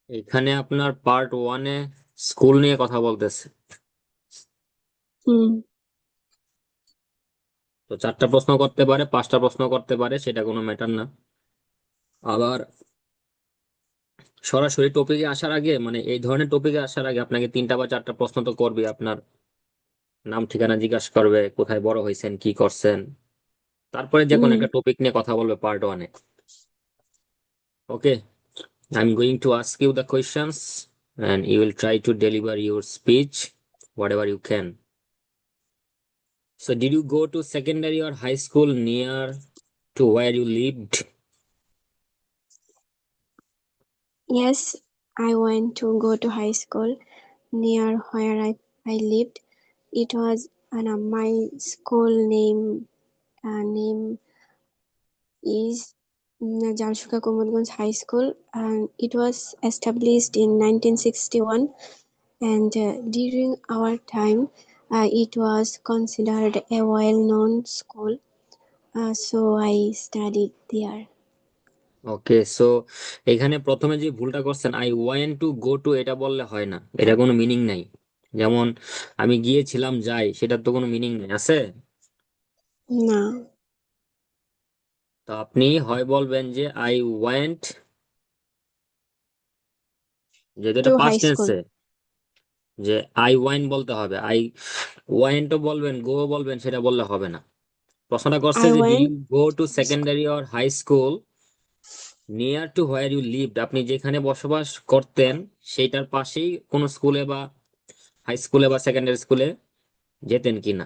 এখানে আপনার পার্ট ওয়ানে স্কুল নিয়ে কথা বলতেছে। হুম। তো 4টা প্রশ্ন করতে পারে, 5টা প্রশ্ন করতে পারে, সেটা কোনো ম্যাটার না। আবার সরাসরি টপিকে আসার আগে, মানে এই ধরনের টপিকে আসার আগে আপনাকে 3টা বা 4টা প্রশ্ন তো করবে। আপনার নাম ঠিকানা জিজ্ঞাসা করবে, কোথায় বড় হয়েছেন, কি করছেন, তারপরে যে কোনো হুম। একটা টপিক নিয়ে কথা বলবে পার্ট ওয়ানে। Okay, I am going to ask you the questions and you will try to deliver your speech whatever you can. So did you go to secondary or high school near to where you lived? Yes, I went to go to high school near where I lived. It was my school name is Jalshuka Komadganj High School, and it was established in 1961. And during our time, it was considered a well-known school. So I studied there. Okay, so এখানে প্রথমে যে ভুলটা করছেন, I want to go to, এটা বললে হয় না, এটা কোনো মিনিং নাই। যেমন আমি গিয়েছিলাম, যাই, সেটার তো কোনো মিনিং নেই, আছে? না, তো আপনি হয় বলবেন যে আই ওয়ান্ট, যেহেতু এটা to high পাস্ট school. টেন্সে, যে আই ওয়ান্ট বলতে হবে। আই ওয়ান্টও বলবেন, গো বলবেন, সেটা বললে হবে না। প্রশ্নটা করছে I যে did you went go to to school. Secondary or high school near to where you lived, আপনি যেখানে বসবাস করতেন সেইটার পাশেই কোনো স্কুলে বা হাই স্কুলে বা সেকেন্ডারি স্কুলে যেতেন কিনা।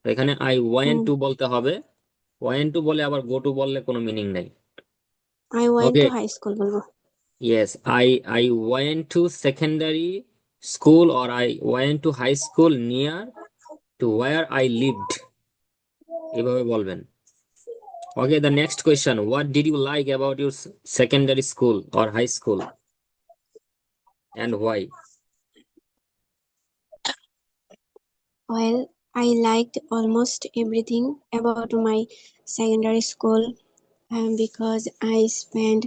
তো এখানে আই ওয়ান্ট Hmm. টু বলতে হবে। ওয়ান্ট টু বলে আবার গো টু বললে কোনো মিনিং নাই। I went okay, to high school বলবো। Yes, I want to secondary school or I want to high school near to where I lived, এভাবে বলবেন। Okay, the next question, what did you like about your secondary school or high school and why? Well, I liked almost everything about my secondary school because I spent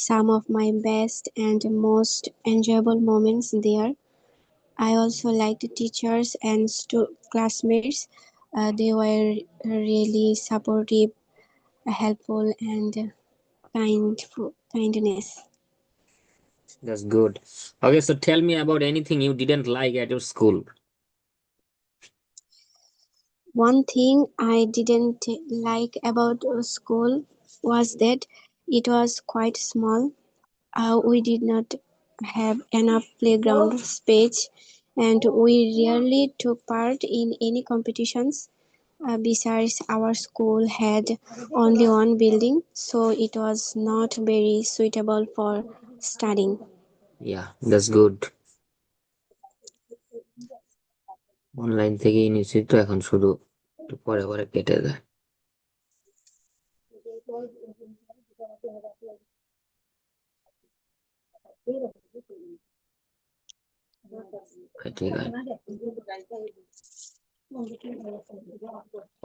some of my best and most enjoyable moments there. I also liked teachers and classmates. They were really supportive, helpful, and kindness. That's good. Okay, so tell me about anything you didn't like at your school. One thing I didn't like about school was that it was quite small. We did not have enough playground space, and we rarely took part in any competitions. Besides, our school had only one building, so it was not very suitable for studying. Yeah, that's good. Online থেকেই নিশ্চিত, তো এখন শুধু একটু পরে পরে কেটে যায়। হ্যাঁ, ঠিক আছে।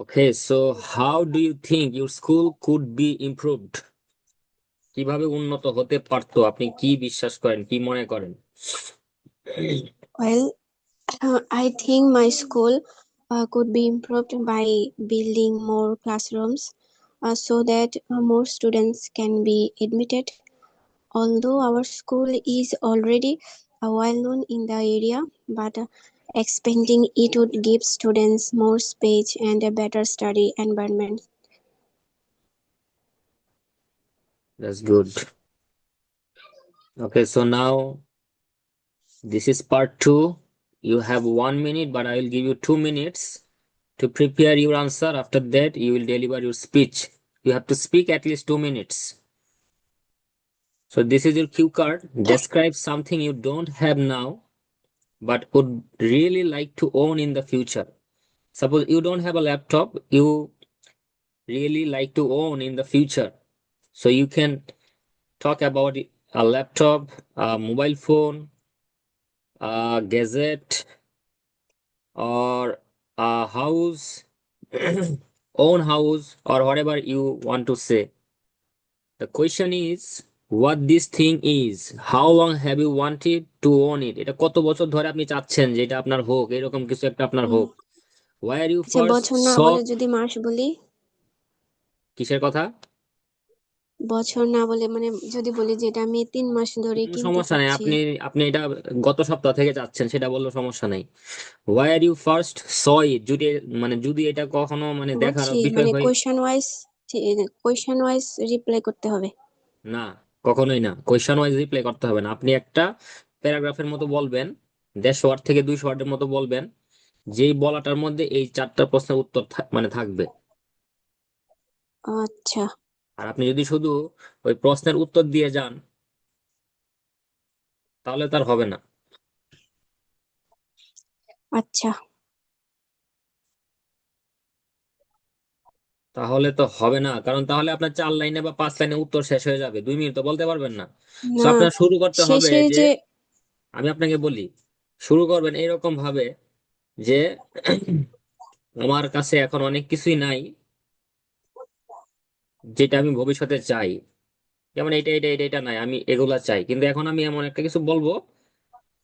Okay, so how do you think your school could be improved? কিভাবে উন্নত হতে পারতো, আপনি কি বিশ্বাস করেন, কি মনে করেন? Well, I think my school could be improved by building more classrooms so that more students can be admitted. Although our school is already well known in the area, but expanding it would give students more space and a better study environment. That's good. Okay, so now this is part two. You have 1 minute, but I will give you 2 minutes to prepare your answer. After that, you will deliver your speech. You have to speak at least 2 minutes. So this is your cue card. Describe something you don't have now, but would really like to own in the future. Suppose you don't have a laptop, you really like to own in the future. So you can talk about a laptop, a mobile phone, a gadget, or a house, own house, or whatever you want to say. The question is, what this thing is, how long have you wanted to own it, এটা কত বছর ধরে আপনি চাচ্ছেন যে এটা আপনার হোক, এরকম কিছু একটা আপনার উম, হোক। হোয়াই আর ইউ আচ্ছা, ফার্স্ট বছর না স, বলে যদি মাস বলি? কিসের কথা? বছর না বলে মানে যদি বলি যে এটা আমি 3 মাস ধরে কোনো কিনতে সমস্যা নেই, চাচ্ছি। আপনি আপনি এটা গত সপ্তাহ থেকে চাচ্ছেন সেটা বললেও সমস্যা নেই। হোয়াই আর ইউ ফার্স্ট স ইট, যদি মানে যদি এটা কখনো মানে দেখার বুঝছি, বিষয় মানে হয়। কোয়েশ্চেন ওয়াইজ রিপ্লাই করতে হবে। না, কখনোই না, কোয়েশ্চন ওয়াইজ রিপ্লাই করতে হবে না। আপনি একটা প্যারাগ্রাফের মতো বলবেন, 150 ওয়ার্ড থেকে 200 ওয়ার্ডের মতো বলবেন, যেই বলাটার মধ্যে এই 4টা প্রশ্নের উত্তর মানে থাকবে। আচ্ছা। আর আপনি যদি শুধু ওই প্রশ্নের উত্তর দিয়ে যান তাহলে তার হবে না। আচ্ছা। তাহলে তো হবে না, কারণ তাহলে আপনার 4 লাইনে বা 5 লাইনে উত্তর শেষ হয়ে যাবে, 2 মিনিট তো বলতে পারবেন না। তো না, আপনার শুরু করতে হবে শেষে যে, যে আমি আপনাকে বলি, শুরু করবেন এইরকম ভাবে যে আমার কাছে এখন অনেক কিছুই নাই যেটা আমি ভবিষ্যতে চাই। যেমন এটা এটা এটা এটা নাই, আমি এগুলা চাই, কিন্তু এখন আমি এমন একটা কিছু বলবো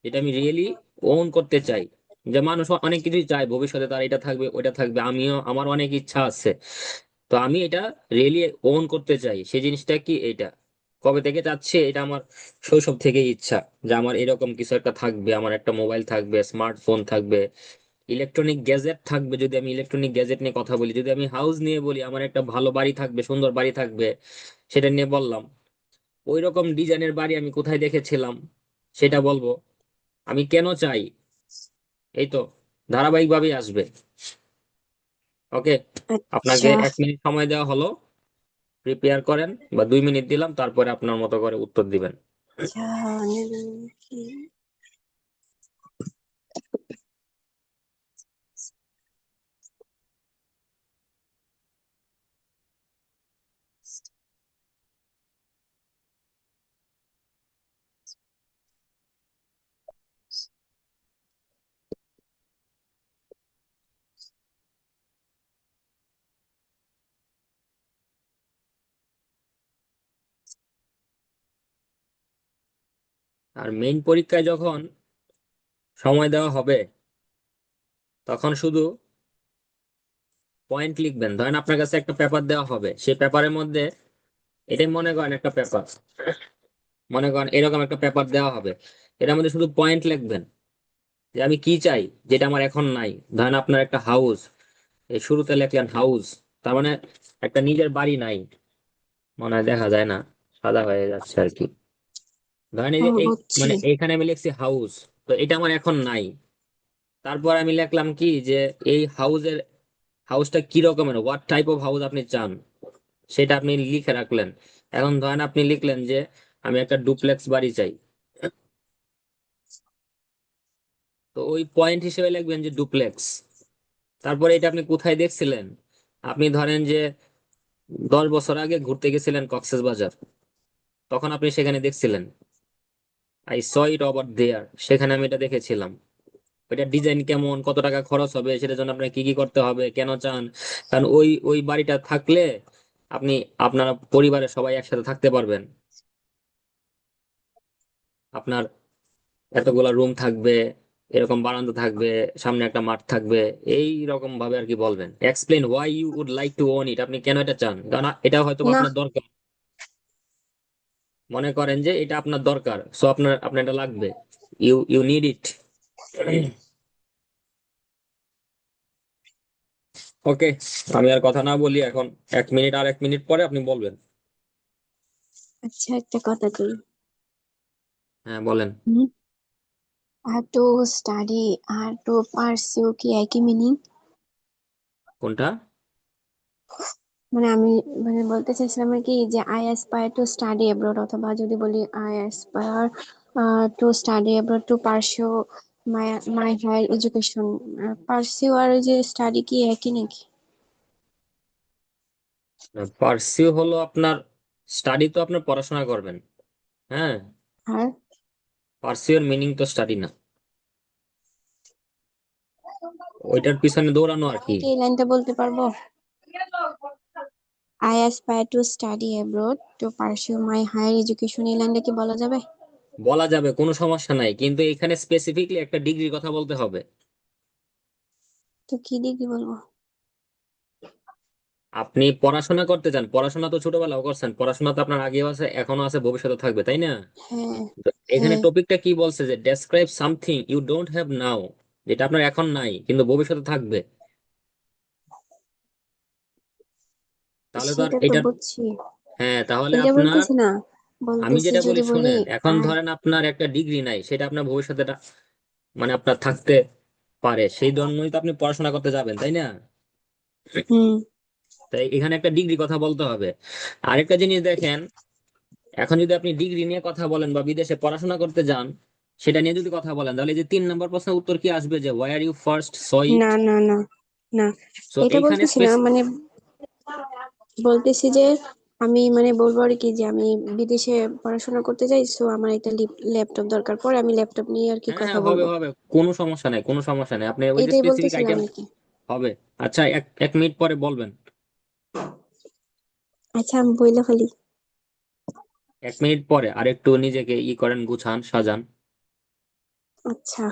যেটা আমি রিয়েলি ওন করতে চাই। যে মানুষ অনেক কিছুই চায় ভবিষ্যতে, তার এটা থাকবে ওটা থাকবে, আমিও আমার অনেক ইচ্ছা আছে। তো আমি এটা রিয়েলি ওন করতে চাই, সেই জিনিসটা কি এটা কবে থেকে চাচ্ছে, এটা আমার শৈশব থেকেই ইচ্ছা যে আমার এরকম কিছু একটা থাকবে, আমার একটা মোবাইল থাকবে, স্মার্টফোন থাকবে, ইলেকট্রনিক গ্যাজেট থাকবে। যদি আমি ইলেকট্রনিক গ্যাজেট নিয়ে কথা বলি, যদি আমি হাউস নিয়ে বলি, আমার একটা ভালো বাড়ি থাকবে, সুন্দর বাড়ি থাকবে, সেটা নিয়ে বললাম। ওই রকম ডিজাইনের বাড়ি আমি কোথায় দেখেছিলাম সেটা বলবো। আমি কেন চাই, এই তো ধারাবাহিক ভাবেই আসবে। ওকে, আপনাকে আচ্ছা। 1 মিনিট সময় দেওয়া হলো, প্রিপেয়ার করেন, বা 2 মিনিট দিলাম, তারপরে আপনার মতো করে উত্তর দিবেন। আচ্ছা, আর মেইন পরীক্ষায় যখন সময় দেওয়া হবে তখন শুধু পয়েন্ট লিখবেন। ধরেন আপনার কাছে একটা পেপার দেওয়া হবে, সেই পেপারের মধ্যে, এটাই মনে করেন একটা পেপার, মনে করেন এরকম একটা পেপার দেওয়া হবে, এটার মধ্যে শুধু পয়েন্ট লিখবেন যে আমি কি চাই যেটা আমার এখন নাই। ধরেন আপনার একটা হাউস, এই শুরুতে লিখলেন হাউস, তার মানে একটা নিজের বাড়ি নাই, মনে হয় দেখা যায় না, সাদা হয়ে যাচ্ছে আর কি। ধরেন এই যে এই, বুঝছি। মানে এইখানে আমি লিখছি হাউস, তো এটা আমার এখন নাই। তারপর আমি লিখলাম কি যে এই হাউসটা কি রকমের, হোয়াট টাইপ অফ হাউস আপনি চান, সেটা আপনি লিখে রাখলেন। এখন ধরেন আপনি লিখলেন যে আমি একটা ডুপ্লেক্স বাড়ি চাই, তো ওই পয়েন্ট হিসেবে লিখবেন যে ডুপ্লেক্স। তারপরে এটা আপনি কোথায় দেখছিলেন, আপনি ধরেন যে 10 বছর আগে ঘুরতে গেছিলেন কক্সেস বাজার, তখন আপনি সেখানে দেখছিলেন, আই স ইট ওভার দেয়ার, সেখানে আমি এটা দেখেছিলাম। ওইটা ডিজাইন কেমন, কত টাকা খরচ হবে, সেটার জন্য আপনার কি কি করতে হবে, কেন চান। কারণ ওই ওই বাড়িটা থাকলে আপনি আপনার পরিবারের সবাই একসাথে থাকতে পারবেন। আপনার এতগুলা রুম থাকবে, এরকম বারান্দা থাকবে, সামনে একটা মাঠ থাকবে, এই রকম ভাবে আর কি বলবেন। Explain why you would like to own it, আপনি কেন এটা চান, কারণ এটা হয়তো বা না। আপনার দরকার। মনে করেন যে এটা আপনার দরকার, সো আপনার আপনার এটা লাগবে, ইউ ইউ নিড ইট। ওকে, আমি আর কথা না বলি এখন, 1 মিনিট, আর 1 মিনিট পরে আপনি বলবেন। আচ্ছা, একটা কথা কই। হ্যাঁ বলেন। আর টু স্টাডি আর টু পার্সিউ কি একই মিনিং? কোনটা? মানে আমি মানে বলতে চাইছিলাম আর কি যে I aspire to study abroad, অথবা যদি বলি I aspire to study abroad to pursue my my higher education. Pursue আর ওই যে স্টাডি কি একই নাকি? পার্সিউ হলো আপনার, স্টাডি তো আপনার পড়াশোনা করবেন, হ্যাঁ। আর পার্সিউর মিনিং তো স্টাডি না, ওইটার পিছনে দৌড়ানো আর আমি কি। কি এই লাইনটা বলতে পারবো? I aspire to study abroad to pursue my higher education. এই লাইনটা কি বলা যাবে? বলা যাবে, কোনো সমস্যা নাই, কিন্তু এখানে স্পেসিফিকলি একটা ডিগ্রির কথা বলতে হবে। তো কি ডিগ্রি বলবো? আপনি পড়াশোনা করতে চান, পড়াশোনা তো ছোটবেলাও করছেন, পড়াশোনা তো আপনার আগেও আছে, এখনো আছে, ভবিষ্যতে থাকবে, তাই না? হ্যাঁ, তো এখানে হ্যাঁ, টপিকটা কি বলছে যে describe something you don't have now, যেটা আপনার এখন নাই কিন্তু ভবিষ্যতে থাকবে। তাহলে তো আর সেটা তো এটা, বুঝছি। হ্যাঁ তাহলে এটা আপনার, বলতেছি না, আমি বলতেছি যেটা বলি যদি বলি শুনেন, এখন আহ, ধরেন আপনার একটা ডিগ্রি নাই, সেটা আপনার ভবিষ্যতে মানে আপনার থাকতে পারে, সেই জন্যই তো আপনি পড়াশোনা করতে যাবেন, তাই না? হুম, তাই এখানে একটা ডিগ্রি কথা বলতে হবে। আরেকটা জিনিস দেখেন, এখন যদি আপনি ডিগ্রি নিয়ে কথা বলেন বা বিদেশে পড়াশোনা করতে যান, সেটা নিয়ে যদি কথা বলেন, তাহলে এই যে 3 নম্বর প্রশ্নের উত্তর কি আসবে, যে ওয়ার ইউ ফার্স্ট স ইট। না, না, না, না, সো এটা এইখানে বলতেছি না, মানে বলতেছি যে আমি মানে বলবো আর কি যে আমি বিদেশে পড়াশোনা করতে যাই, সো আমার একটা ল্যাপটপ দরকার, পরে আমি ল্যাপটপ নিয়ে আর কি হ্যাঁ কথা হ্যাঁ, হবে বলবো। হবে, কোনো সমস্যা নাই, কোনো সমস্যা নাই, আপনি ওই যে এটাই স্পেসিফিক বলতেছিলাম আইটেম আর কি। হবে। আচ্ছা, এক এক মিনিট পরে বলবেন। আচ্ছা, আমি বইলে ফেলি। 1 মিনিট পরে আর একটু নিজেকে ই করেন, গুছান, সাজান। আচ্ছা,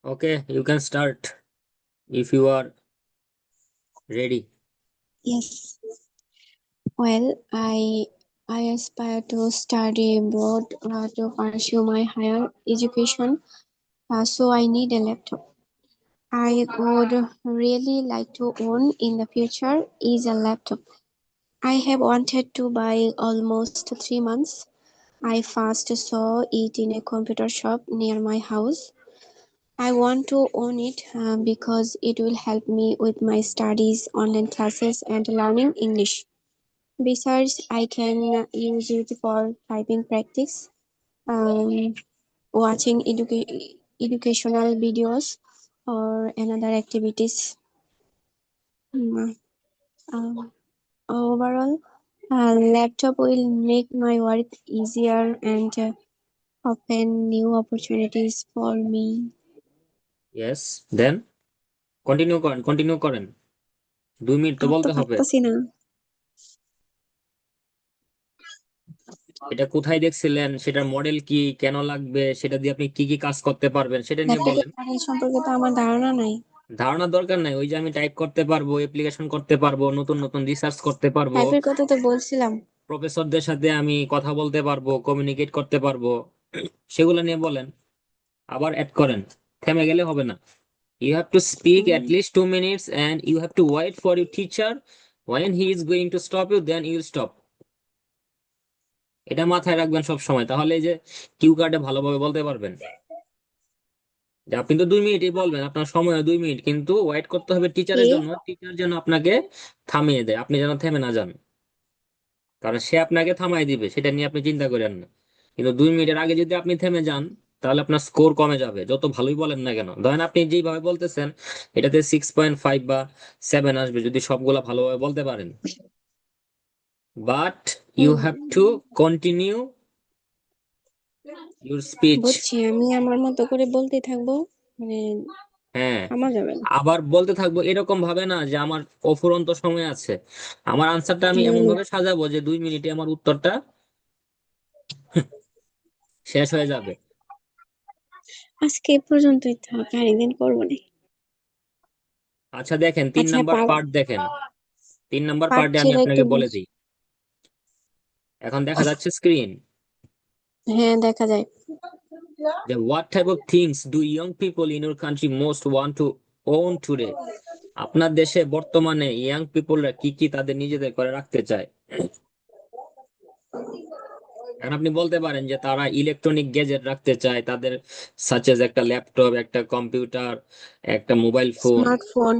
okay, you can start if you are ready. yes. Well, I aspire to study abroad to pursue my higher education. So I need a laptop. I would really like to own in the future is a laptop. I have wanted to buy almost 3 months. I first saw it in a computer shop near my house. I want to own it because it will help me with my studies, online classes, and learning English. Besides, I can use it for typing practice, um, watching educational videos, or another activities. Mm, um, Overall, a laptop will make my work easier and open new opportunities for me. Yes, then continue করেন, continue করেন, 2 minute তো আর তো বলতে হবে। পারতাছি না। এটা কোথায় দেখছিলেন, সেটার মডেল কি, কেন লাগবে, সেটা দিয়ে আপনি কি কি কাজ করতে পারবেন, সেটা নিয়ে ল্যাপটপের বলেন। মডেল সম্পর্কে তো আমার ধারণা নাই। ধারণার দরকার নাই, ওই যে আমি টাইপ করতে পারবো, অ্যাপ্লিকেশন করতে পারবো, নতুন নতুন রিসার্চ করতে পারবো, টাইপের কথা তো বলছিলাম। প্রফেসরদের সাথে আমি কথা বলতে পারবো, কমিউনিকেট করতে পারবো, সেগুলো নিয়ে বলেন। আবার অ্যাড করেন, থেমে গেলে হবে না। You have to speak um, at least 2 minutes and you have to wait for your teacher, when he is going to stop you then you stop. এটা মাথায় রাখবেন সব সময়, তাহলে এই যে কিউ কার্ডে ভালোভাবে বলতে পারবেন। যে আপনি তো 2 মিনিটই বলবেন, আপনার সময় 2 মিনিট, কিন্তু ওয়েট করতে হবে টিচারের কি? জন্য, টিচার যেন আপনাকে থামিয়ে দেয়, আপনি যেন থেমে না যান। কারণ সে আপনাকে থামাই দিবে, সেটা নিয়ে আপনি চিন্তা করেন না। কিন্তু 2 মিনিটের আগে যদি আপনি থেমে যান, তাহলে আপনার স্কোর কমে যাবে, যত ভালোই বলেন না কেন। ধরেন আপনি যেভাবে বলতেছেন, এটাতে 6.5 বা 7 আসবে যদি সবগুলা ভালোভাবে বলতে পারেন। But you hmm, have to continue your speech. বুঝছি, আমি আমার মতো করে বলতে থাকবো, মানে হ্যাঁ, থামা যাবে না। আবার বলতে থাকবো এরকম ভাবে না যে আমার অফুরন্ত সময় আছে। আমার আনসারটা আমি এমন হুম, ভাবে সাজাবো যে 2 মিনিটে আমার উত্তরটা শেষ হয়ে যাবে। আজকে এ পর্যন্তই থাক, আর একদিন করবো না। আচ্ছা দেখেন, তিন আচ্ছা নাম্বার পার্ট দেখেন। 3 নাম্বার পার্ট পার্টে আমি থ্রিটা একটু আপনাকে বলে দিই। এখন দেখা যাচ্ছে স্ক্রিন হ্যাঁ দেখা যায়। যে what type of things do young people in your country most want to own today? আপনার দেশে বর্তমানে ইয়াং পিপলরা কি কি তাদের নিজেদের করে রাখতে চায়। এখন আপনি বলতে পারেন যে তারা ইলেকট্রনিক গ্যাজেট রাখতে চায় তাদের, সাচ এজ একটা ল্যাপটপ, একটা কম্পিউটার, একটা মোবাইল ফোন, স্মার্টফোন।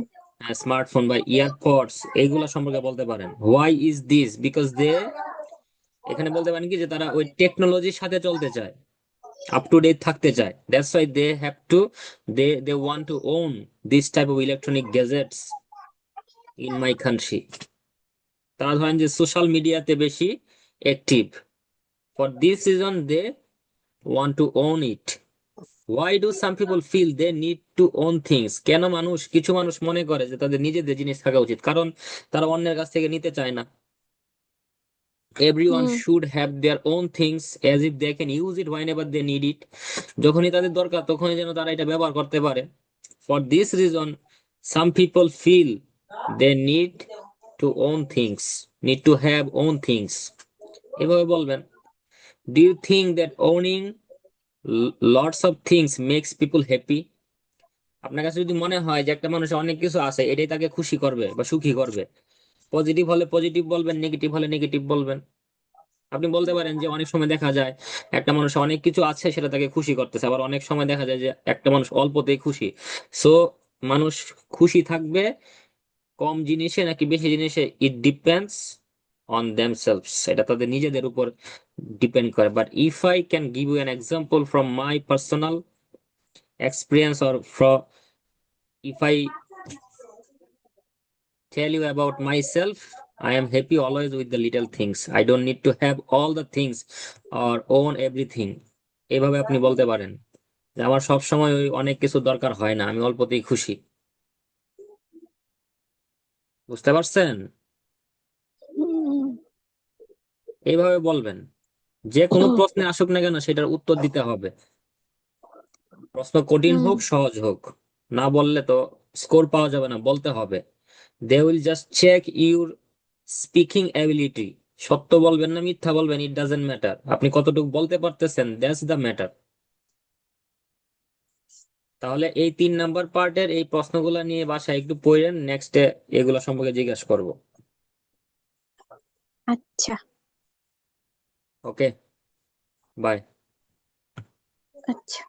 স্মার্টফোন বা ইয়ারপডস, এইগুলা সম্পর্কে বলতে পারেন। Why is this? Because they, এখানে বলতে পারেন কি যে তারা ওই টেকনোলজির সাথে চলতে চায়, আপ টু ডেট থাকতে চায়। That's why they have to, they want to own this type of electronic gadgets in my country. তারা ধরেন যে সোশ্যাল মিডিয়াতে বেশি active, for this reason they want to own it. Why do some people feel they need to own things? কেন কিছু মানুষ মনে করে যে তাদের নিজেদের জিনিস থাকা উচিত? কারণ তারা অন্যের কাছ থেকে নিতে চায় না। Everyone hmm. Should have their own things as if they can use it whenever they need it. যখনই তাদের দরকার তখনই যেন তারা এটা ব্যবহার করতে পারে। For this reason some people feel they need to own things, need to have own things. এভাবে বলবেন, do you think that owning lots of things makes people happy? আপনার কাছে যদি মনে হয় যে একটা মানুষের অনেক কিছু আছে এটাই তাকে খুশি করবে বা সুখী করবে, পজিটিভ হলে পজিটিভ বলবেন, নেগেটিভ হলে নেগেটিভ বলবেন। আপনি বলতে পারেন যে অনেক সময় দেখা যায় একটা মানুষ অনেক কিছু আছে সেটা তাকে খুশি করতেছে, আবার অনেক সময় দেখা যায় যে একটা মানুষ অল্পতেই খুশি। সো মানুষ খুশি থাকবে কম জিনিসে নাকি বেশি জিনিসে, ইট ডিপেন্ডস অন দেমসেলভস, এটা তাদের নিজেদের উপর ডিপেন্ড করে। But if I can give you an example from my personal experience, or from, if I tell you about myself, I am happy always with the little things. I don't need to have all the things or own everything. এভাবে আপনি বলতে পারেন যে আমার সব সময় ওই অনেক কিছু দরকার হয় না, আমি অল্পতেই খুশি। বুঝতে পারছেন? হুম। এইভাবে বলবেন। যে কোনো প্রশ্নে আসুক না কেন সেটার উত্তর দিতে হবে, প্রশ্ন কঠিন হুম। হোক সহজ হোক। না বললে তো স্কোর পাওয়া যাবে না, বলতে হবে। They will just check your speaking ability. সত্য বলবেন না মিথ্যা বলবেন, ইট ডাজেন্ট ম্যাটার, আপনি কতটুকু বলতে পারতেছেন, দ্যাটস দ্য ম্যাটার। তাহলে এই 3 নাম্বার পার্টের এই প্রশ্নগুলো নিয়ে বাসায় একটু পড়েন, নেক্সটে এগুলো সম্পর্কে জিজ্ঞাসা করব। আচ্ছা। ওকে, বাই। আচ্ছা।